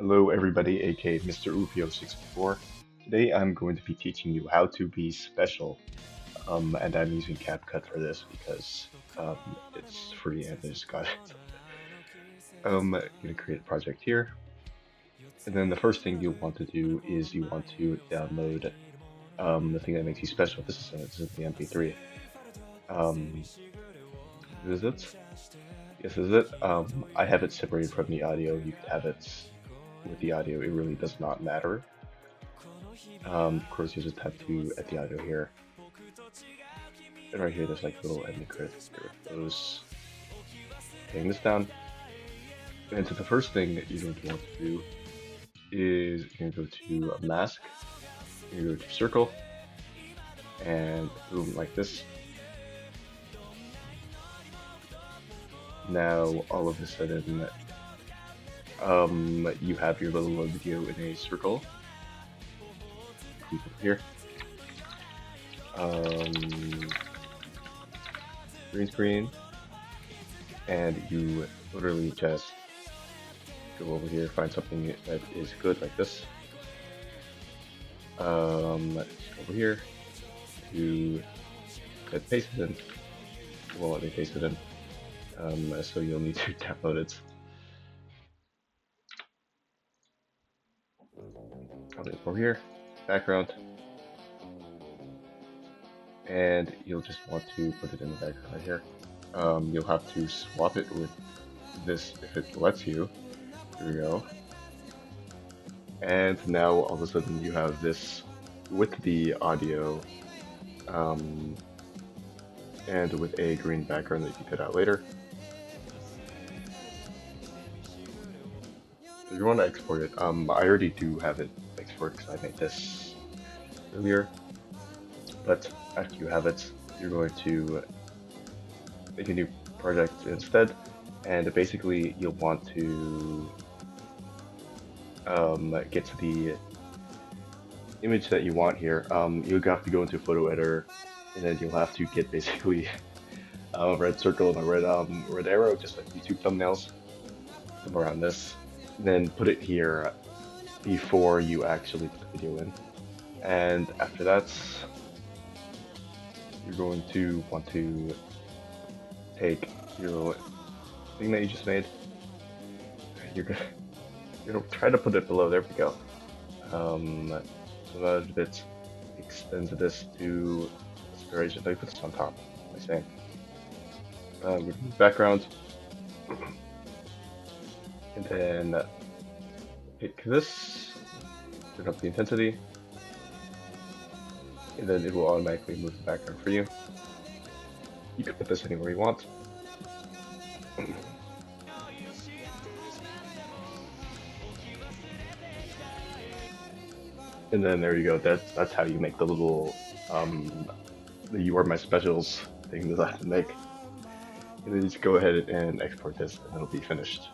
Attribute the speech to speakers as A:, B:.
A: Hello everybody, aka Mr. Ufio64. Today I'm going to be teaching you how to be special, and I'm using CapCut for this because it's free and I just got it. I'm going to create a project here, and then the first thing you want to do is you want to download the thing that makes you special. This is the MP3. Um, is it? Yes, is it? I have it separated from the audio. You could have it with the audio. It really does not matter. Of course, you just have to add the audio here. And right here, there's like little ending credits. Get rid of those. Taking this down. And so the first thing that you're going to want to do is you're going to go to mask. You're going to go to circle. And boom, like this. Now, all of a sudden, you have your little video in a circle. Click over here. Green screen. And you literally just go over here, find something that is good like this. Over here to paste it in. It won't let me paste it in. So you'll need to download it. I'll do it over here, background, and you'll just want to put it in the background right here. You'll have to swap it with this if it lets you. Here we go. And now all of a sudden you have this with the audio and with a green background that you can cut out later. If you want to export it, I already do have it exported because I made this earlier. But after you have it, you're going to make a new project instead, and basically you'll want to get to the image that you want here. You'll have to go into photo editor, and then you'll have to get basically a red circle and a red arrow, just like YouTube thumbnails, somewhere around this. Then put it here before you actually put the video in. And after that, you're going to want to take your thing that you just made. You're gonna try to put it below. There we go. So that bit extends this to inspiration. Let me put this on top. What am I saying? Remove background, and then pick this. Turn up the intensity, and then it will automatically move the background for you. You can put this anywhere you want. And then there you go. That's how you make the little the "You Are My Specials" thing that I have to make. And then just go ahead and export this, and it'll be finished.